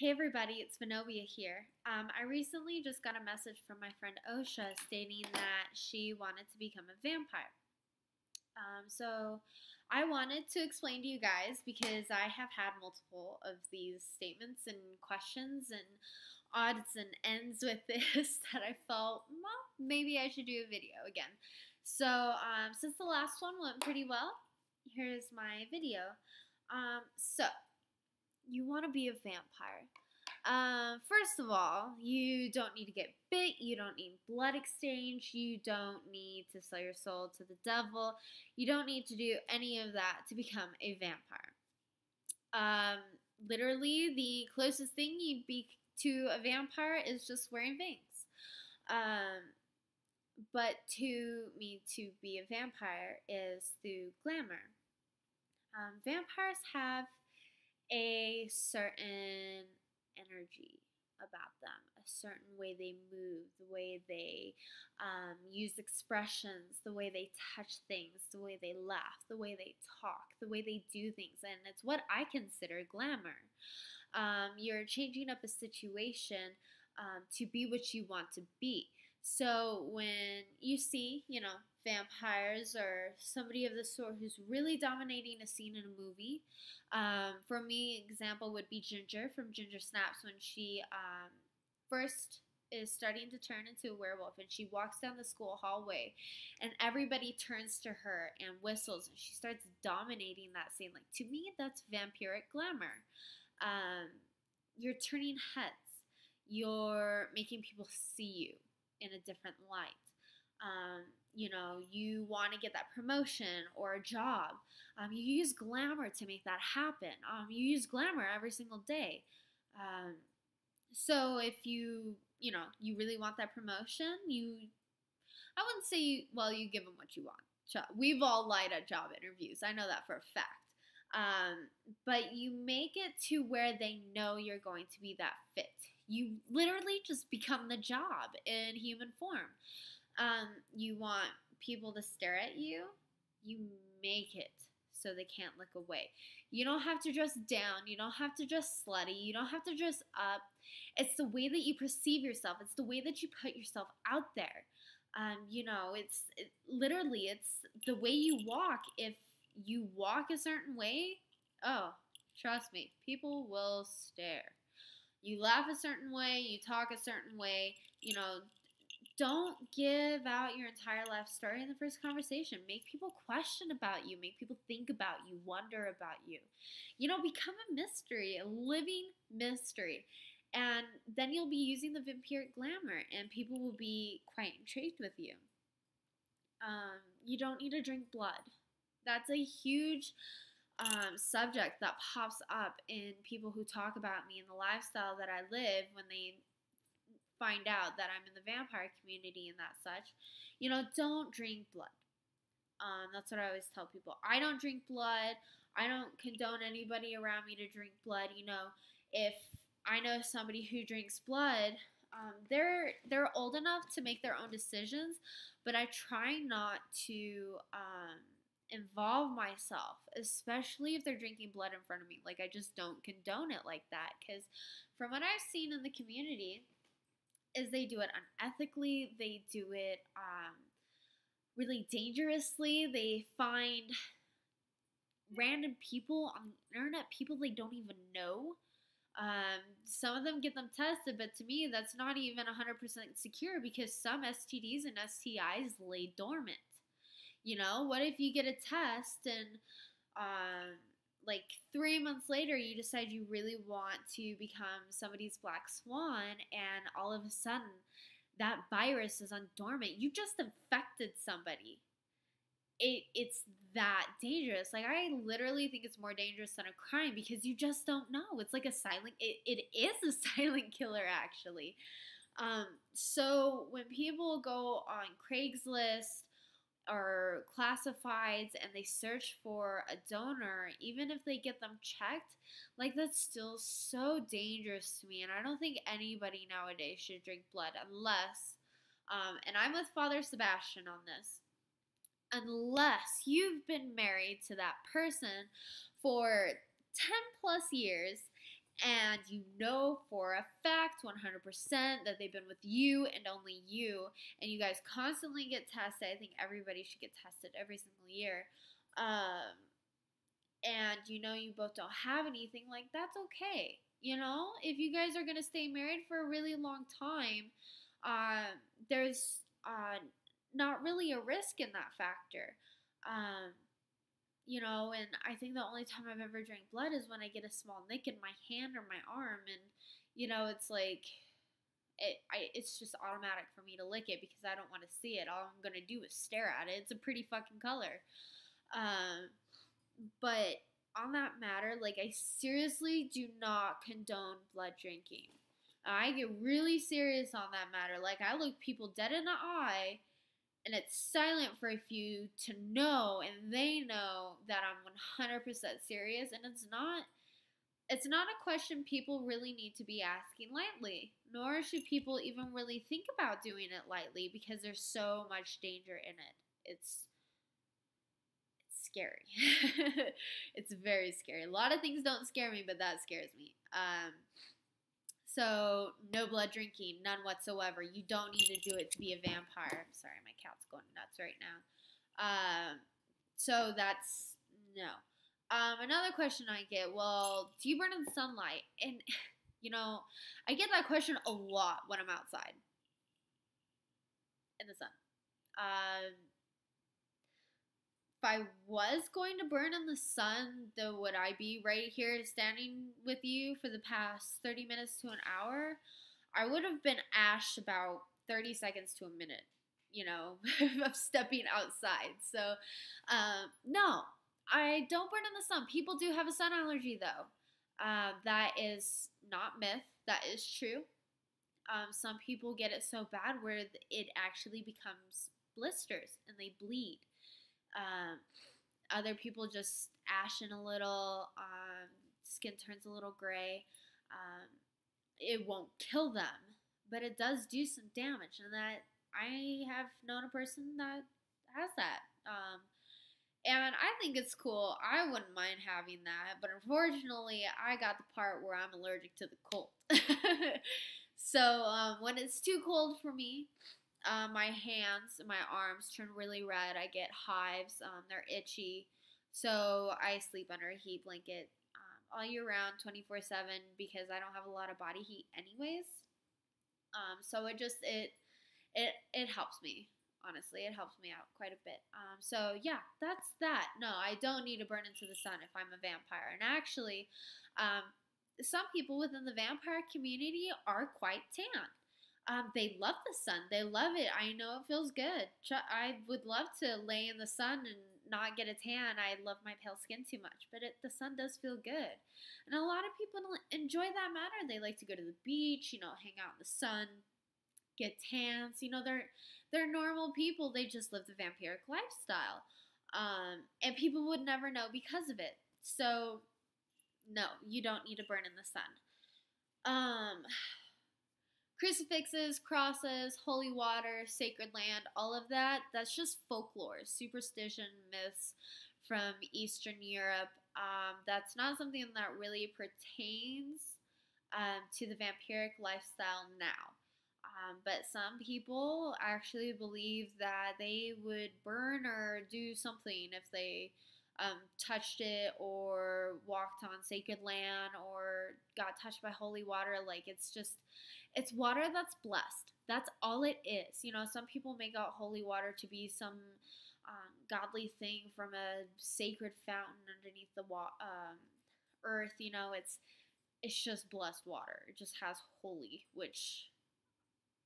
Hey everybody, it's Venovia here. I recently just got a message from my friend Osha stating that she wanted to become a vampire. So I wanted to explain to you guys because I have had multiple of these statements and questions and odds and ends with this that I felt, well, maybe I should do a video again. So since the last one went pretty well, here's my video. So you want to be a vampire. First of all, you don't need to get bit, you don't need blood exchange, you don't need to sell your soul to the devil, you don't need to do any of that to become a vampire. Literally, the closest thing you'd be to a vampire is just wearing fangs. But to me, to be a vampire is through glamour. Vampires have a certain energy about them, a certain way they move, the way they use expressions, the way they touch things, the way they laugh, the way they talk, the way they do things, and it's what I consider glamour. You're changing up a situation to be what you want to be. So when you see, vampires or somebody of the sort who's really dominating a scene in a movie, for me, example would be Ginger from Ginger Snaps when she first is starting to turn into a werewolf and she walks down the school hallway and everybody turns to her and whistles and she starts dominating that scene. Like, to me, that's vampiric glamour. You're turning heads. You're making people see you in a different light. You want to get that promotion or a job. You use glamour to make that happen. You use glamour every single day. So if you really want that promotion, I wouldn't say you give them what you want. We've all lied at job interviews. I know that for a fact. But you make it to where they know you're going to be that fit. You literally just become the job in human form. You want people to stare at you. You make it so they can't look away. You don't have to dress down. You don't have to dress slutty. You don't have to dress up. It's the way that you perceive yourself. It's the way that you put yourself out there. It's the way you walk. If you walk a certain way, oh, trust me, people will stare. You laugh a certain way, you talk a certain way, don't give out your entire life story in the first conversation. Make people question about you, make people think about you, wonder about you. Become a mystery, a living mystery. And then you'll be using the vampiric glamour and people will be quite intrigued with you. You don't need to drink blood. That's a huge subject that pops up in people who talk about me and the lifestyle that I live when they find out that I'm in the vampire community and that such. Don't drink blood. That's what I always tell people. I don't drink blood. I don't condone anybody around me to drink blood. If I know somebody who drinks blood, they're old enough to make their own decisions, but I try not to involve myself, especially if they're drinking blood in front of me. Like, I just don't condone it like that, because from what I've seen in the community is they do it unethically, they do it really dangerously. They find random people on the internet, people they don't even know. Some of them get them tested, but to me that's not even 100% secure, because some STDs and STIs lay dormant. What if you get a test and like 3 months later you decide you really want to become somebody's black swan, and all of a sudden that virus is on dormant? You just infected somebody. It's that dangerous. Like, I literally think it's more dangerous than a crime, because you just don't know. It's like it is a silent killer, actually. So when people go on Craigslist or classifieds and they search for a donor, even if they get them checked, like, that's still so dangerous to me. And I don't think anybody nowadays should drink blood unless, and I'm with Father Sebastian on this, unless you've been married to that person for 10 plus years and you know for a fact 100% that they've been with you and only you, and you guys constantly get tested. I think everybody should get tested every single year. And you know you both don't have anything, like, that's okay. You know, if you guys are gonna stay married for a really long time, there's not really a risk in that factor. You know, and I think the only time I've ever drank blood is when I get a small nick in my hand or my arm, and you know, it's like it's just automatic for me to lick it because I don't want to see it. All I'm gonna do is stare at it. It's a pretty fucking color. But on that matter, like, I seriously do not condone blood drinking. I get really serious on that matter. Like, I look people dead in the eye, and it's silent for a few to know, and they know that I'm 100% serious, and it's not a question people really need to be asking lightly, nor should people even really think about doing it lightly, because there's so much danger in it. It's scary. It's very scary. A lot of things don't scare me, but that scares me. So, no blood drinking, none whatsoever. You don't need to do it to be a vampire. I'm sorry, my cat's going nuts right now. So that's no. Another question I get, well, do you burn in sunlight? And, you know, I get that question a lot when I'm outside in the sun. If I was going to burn in the sun, though, would I be right here standing with you for the past 30 minutes to an hour? I would have been ashed about 30 seconds to a minute, you know, of stepping outside. So, no, I don't burn in the sun. People do have a sun allergy, though. That is not myth. That is true. Some people get it so bad where it actually becomes blisters and they bleed. Other people just ashen a little, skin turns a little gray. It won't kill them, but it does do some damage, and that I have known a person that has that. And I think it's cool. I wouldn't mind having that, but unfortunately, I got the part where I'm allergic to the cold. So when it's too cold for me, my hands and my arms turn really red. I get hives. They're itchy. So I sleep under a heat blanket all year round, 24/7, because I don't have a lot of body heat anyways. So it helps me. Honestly, it helps me out quite a bit. So yeah, that's that. No, I don't need to burn into the sun if I'm a vampire. And actually, some people within the vampire community are quite tan. They love the sun. They love it. I know it feels good. I would love to lay in the sun and not get a tan. I love my pale skin too much, but the sun does feel good. And a lot of people enjoy that matter. They like to go to the beach, you know, hang out in the sun, get tans. You know, they're normal people. They just live the vampiric lifestyle. And people would never know because of it. So, no, you don't need to burn in the sun. Crucifixes, crosses, holy water, sacred land, all of that, that's just folklore, superstition, myths from Eastern Europe. That's not something that really pertains to the vampiric lifestyle now. But some people actually believe that they would burn or do something if they touched it or walked on sacred land or got touched by holy water. Like, it's water that's blessed. That's all it is. You know, some people make out holy water to be some godly thing from a sacred fountain underneath the earth. You know, it's just blessed water. It just has holy, which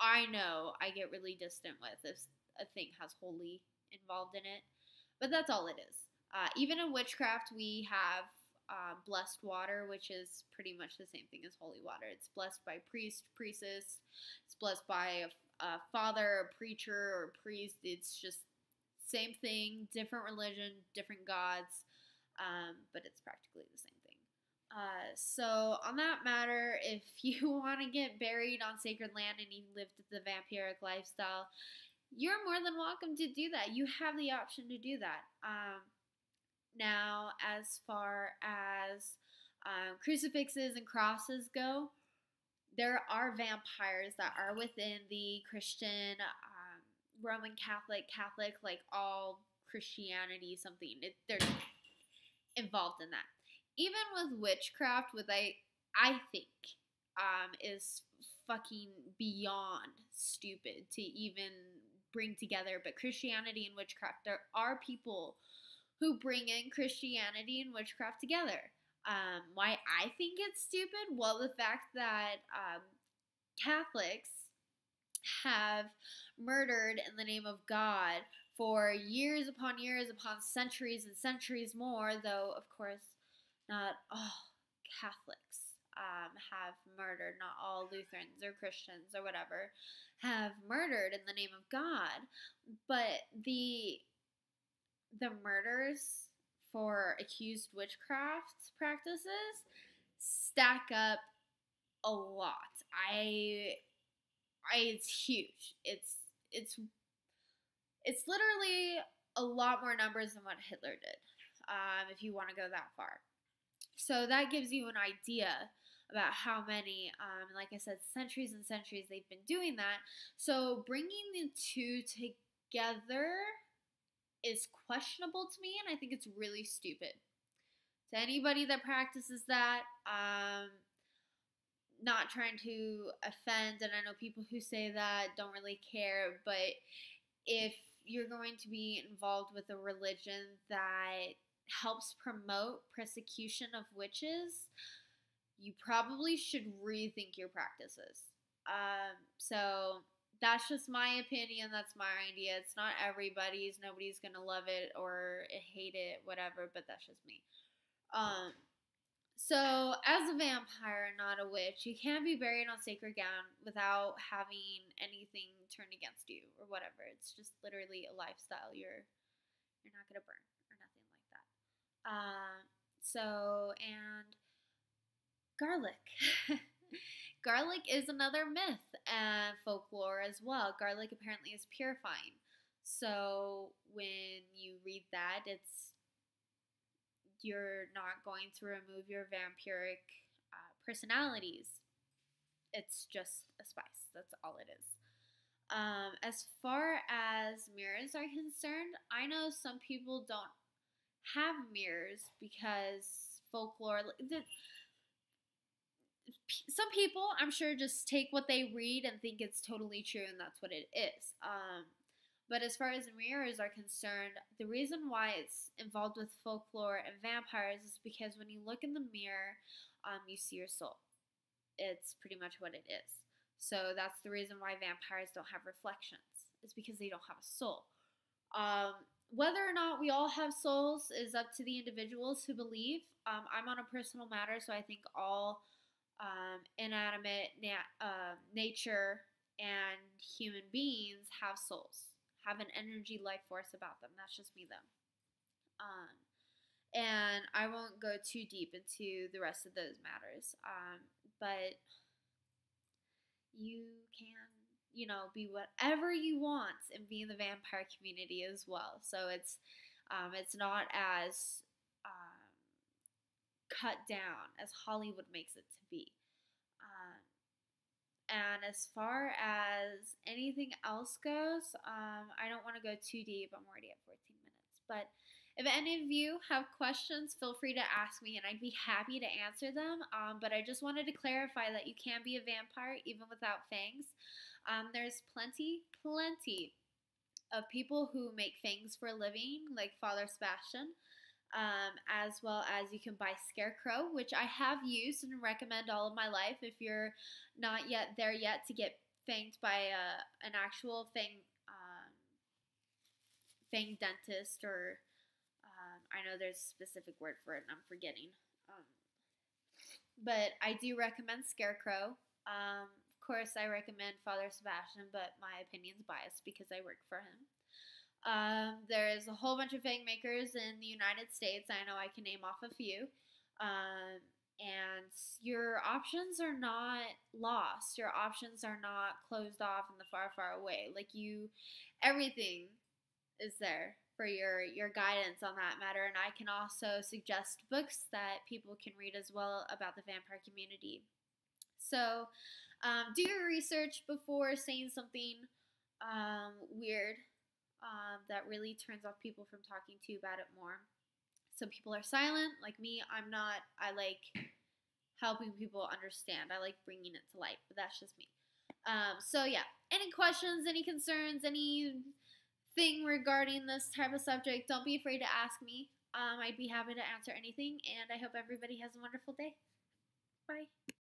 I know I get really distant with if a thing has holy involved in it. But that's all it is. Even in witchcraft, we have blessed water, which is pretty much the same thing as holy water. It's blessed by priest, priestess. It's blessed by a father, a preacher, or a priest. It's just same thing, different religion, different gods, but it's practically the same thing. So on that matter, if you want to get buried on sacred land and you lived the vampiric lifestyle, you're more than welcome to do that. You have the option to do that. Now, as far as crucifixes and crosses go, there are vampires that are within the Christian, Roman Catholic, like all Christianity, something. They're involved in that. Even with witchcraft, I think, is fucking beyond stupid to even bring together. But Christianity and witchcraft, there are people who bring in Christianity and witchcraft together. Why I think it's stupid? Well, the fact that Catholics have murdered in the name of God for years upon centuries and centuries more, though, of course, not all Catholics have murdered, not all Lutherans or Christians or whatever have murdered in the name of God, but the murders for accused witchcraft practices stack up a lot. It's huge. It's literally a lot more numbers than what Hitler did, if you want to go that far. So that gives you an idea about how many, like I said, centuries and centuries they've been doing that. So bringing the two together is questionable to me, and I think it's really stupid. To anybody that practices that, not trying to offend, and I know people who say that don't really care, but if you're going to be involved with a religion that helps promote persecution of witches, you probably should rethink your practices. So that's just my opinion. That's my idea. It's not everybody's. Nobody's going to love it or hate it, whatever, but that's just me. So, as a vampire, not a witch, you can't be buried on sacred ground without having anything turned against you or whatever. It's just literally a lifestyle. You're not gonna burn or nothing like that. And garlic. Garlic is another myth and folklore as well. Garlic apparently is purifying. So when you read that, you're not going to remove your vampiric personalities. It's just a spice. That's all it is. As far as mirrors are concerned, I know some people don't have mirrors because folklore. Some people, I'm sure, just take what they read and think it's totally true, and that's what it is. But as far as mirrors are concerned, the reason why it's involved with folklore and vampires is because when you look in the mirror, you see your soul. It's pretty much what it is. So that's the reason why vampires don't have reflections. It's because they don't have a soul. Whether or not we all have souls is up to the individuals who believe. I'm on a personal matter, so I think all inanimate nature and human beings have souls. Have an energy life force about them. That's just me, though. And I won't go too deep into the rest of those matters. But you can, be whatever you want and be in the vampire community as well. So it's not as cut down as Hollywood makes it to be. And as far as anything else goes, I don't want to go too deep. I'm already at 14 minutes. But if any of you have questions, feel free to ask me, and I'd be happy to answer them. But I just wanted to clarify that you can be a vampire even without fangs. There's plenty of people who make fangs for a living, like Father Sebastian. As well as you can buy Scarecrow, which I have used and recommend all of my life if you're not yet there yet to get fanged by an actual fang dentist, or I know there's a specific word for it and I'm forgetting. But I do recommend Scarecrow. Of course, I recommend Father Sebastian, but my opinion's biased because I work for him. There's a whole bunch of fang makers in the United States. I know I can name off a few. And your options are not lost. Your options are not closed off in the far, far away. Everything is there. for your guidance on that matter, and I can also suggest books that people can read as well about the vampire community. So do your research before saying something weird that really turns off people from talking to you about it more. Some people are silent, like me. I'm not. I like helping people understand. I like bringing it to light, but that's just me. So yeah, any questions, any concerns, anything regarding this type of subject, don't be afraid to ask me. I'd be happy to answer anything, and I hope everybody has a wonderful day. Bye.